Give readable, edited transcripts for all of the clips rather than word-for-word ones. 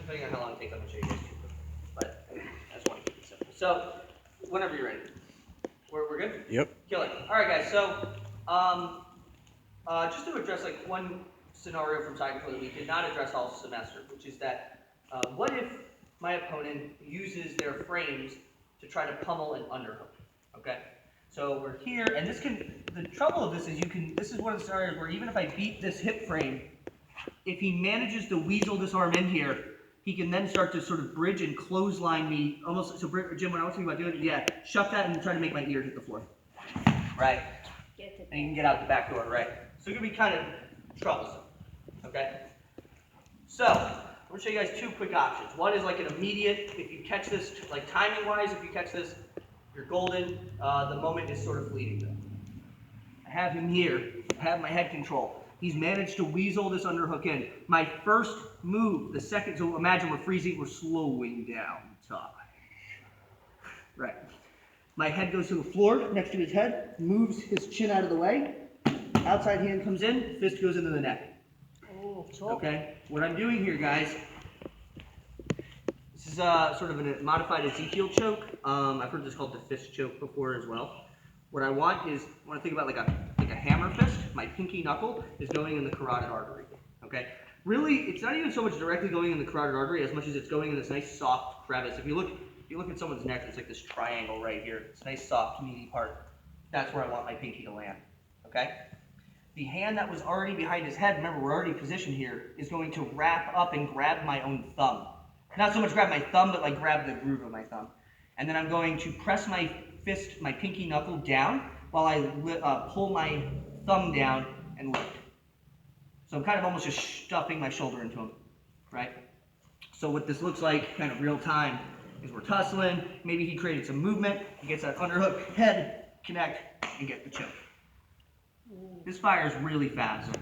depending on how long it takes, I'm going to show you guys two. But I just want to keep it simple. So, whenever you're ready. We're good? Yep. Killing. All right, guys. So, just to address like one scenario from Cycle that we did not address all semester, which is that what if my opponent uses their frames to try to pummel an underhook? Okay. So we're here, and this can. The trouble of this is This is one of the scenarios where even if I beat this hip frame, if he manages to weasel this arm in here, he can then start to sort of bridge and clothesline me, almost, so Jim, when I was thinking about doing it, yeah, shut that and try to make my ear hit the floor. Right? And you can get out the back door, right? So it's going to be kind of troublesome, okay? So, I'm going to show you guys two quick options. One is like an immediate, if you catch this, like timing-wise, if you catch this, you're golden. The moment is sort of fleeting, though. I have him here. I have my head control. He's managed to weasel this underhook in. My first move, the second, so imagine we're freezing, we're slowing down time. Right. My head goes to the floor next to his head, moves his chin out of the way, outside hand comes in, fist goes into the neck. Okay? What I'm doing here, guys, this is sort of a modified Ezekiel choke. I've heard this called the fist choke before as well. What I want is, I want to think about like a hammer fist. My pinky knuckle is going in the carotid artery. Okay? Really, it's not even so much directly going in the carotid artery as much as it's going in this nice soft crevice. If you look at someone's neck, it's like this triangle right here. It's a nice soft meaty part. That's where I want my pinky to land. Okay? The hand that was already behind his head, remember we're already positioned here, is going to wrap up and grab my own thumb. Not so much grab my thumb, but like grab the groove of my thumb. And then I'm going to press my fist, my pinky knuckle down while I pull my thumb down and lift. So I'm kind of almost just stuffing my shoulder into him, right? So what this looks like, kind of real time, is we're tussling. Maybe he created some movement. He gets that underhook, head, connect, and get the choke. This fires really fast,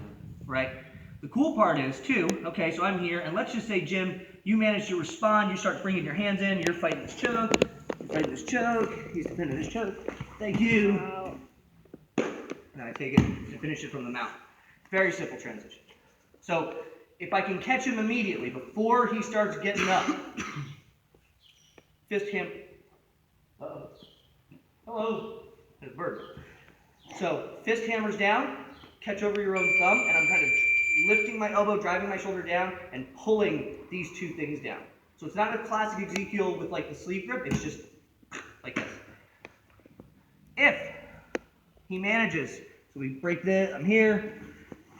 right? The cool part is, too, okay, so I'm here, and let's just say, Jim, you manage to respond. You start bringing your hands in. You're fighting this choke. You're fighting this choke. He's defending this choke. Thank you. And I take it and finish it from the mount. Very simple transition. So if I can catch him immediately before he starts getting up, fist him. Uh-oh. Hello. There's a bird. So fist hammers down, catch over your own thumb, and I'm kind of lifting my elbow, driving my shoulder down, and pulling these two things down. So it's not a classic Ezekiel with like the sleeve grip, it's just like this. If he manages, so we break this, I'm here,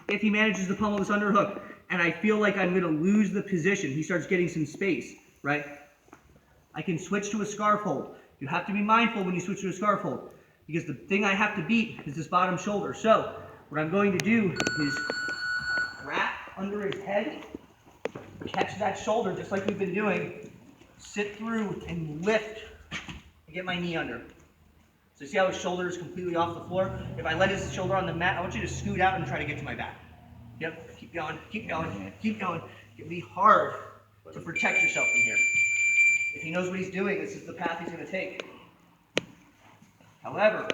if he manages to pummel this underhook, and I feel like I'm going to lose the position, he starts getting some space, right? I can switch to a scarf hold. You have to be mindful when you switch to a scarf hold, because the thing I have to beat is this bottom shoulder. So what I'm going to do is wrap under his head, catch that shoulder just like we've been doing, sit through and lift and get my knee under. So you see how his shoulder is completely off the floor? If I let his shoulder on the mat, I want you to scoot out and try to get to my back. Yep, keep going, keep going, keep going. It'll be hard to protect yourself from here. If he knows what he's doing, this is the path he's going to take. However,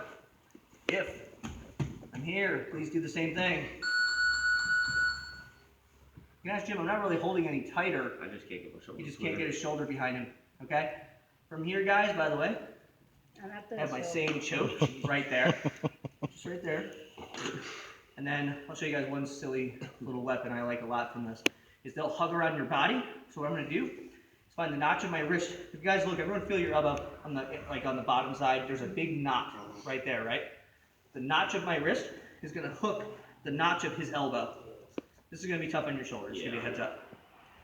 if I'm here, please do the same thing. You can ask Jim, I'm not really holding any tighter. I just can't get my shoulder. He just can't get his shoulder behind him. Okay? From here, guys, by the way, I have my same choke right there. Just right there. And then I'll show you guys one silly little weapon I like a lot from this. Is they'll hug around your body. So what I'm going to do is find the notch of my wrist. If you guys look, everyone feel your elbow on the bottom side. There's a big knot right there, right? The notch of my wrist is going to hook the notch of his elbow. This is going to be tough on your shoulders. Just give you a heads up.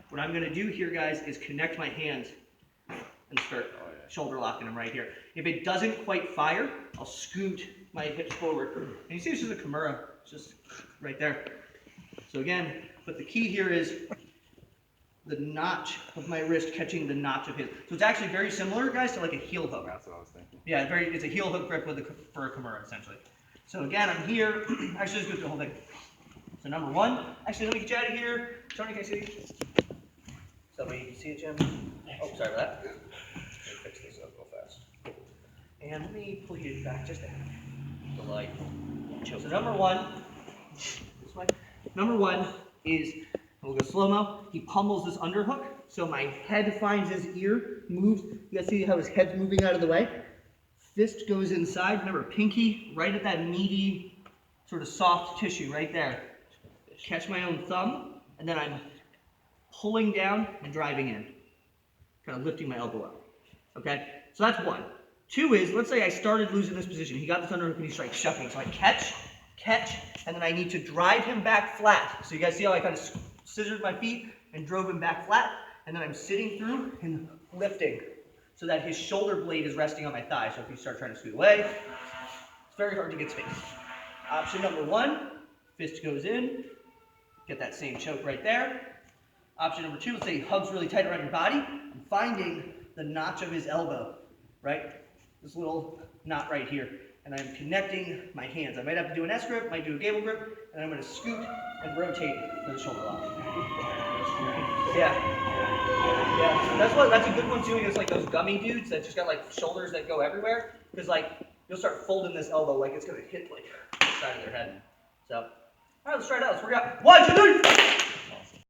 What I'm going to do here, guys, is connect my hands and start shoulder locking them right here. If it doesn't quite fire, I'll scoot my hips forward. And you see this is a Kimura. It's just right there. So again, but the key here is the notch of my wrist catching the notch of his. So it's actually very similar, guys, to like a heel hook. That's what I was thinking. Yeah, it's a heel hook grip for a Kimura, essentially. So again, I'm here. Actually, let's go through the whole thing. So number one, actually, let me get you out of here. Tony, can I see you? So that way you can see it, Jim. Oh, sorry about that. Let me fix this up real fast. And let me pull you back just a hair. The light. So number one is, I we'll go slow-mo. He pummels this underhook, so my head finds his ear, moves. You guys see how his head's moving out of the way? Fist goes inside. Remember, pinky right at that meaty, sort of soft tissue right there. Catch my own thumb, and then I'm pulling down and driving in. Kind of lifting my elbow up. Okay? So that's one. Two is, let's say I started losing this position. He got this underhook and he strikes shuffling. So I catch, and then I need to drive him back flat. So you guys see how I kind of scissored my feet and drove him back flat? And then I'm sitting through and lifting so that his shoulder blade is resting on my thigh. So if you start trying to scoot away, it's very hard to get space. Option number one, fist goes in, get that same choke right there. Option number two, let's say he hugs really tight around your body. I'm finding the notch of his elbow, right? This little knot right here. And I'm connecting my hands. I might have to do an S grip, might do a gable grip, and I'm going to scoot and rotate for the shoulder lock. Yeah. That's a good one too against like those gummy dudes that just got like shoulders that go everywhere. Because like you'll start folding this elbow like it's going to hit like the side of their head. So, all right, let's try it out. Let's work out. 1, 2, 3.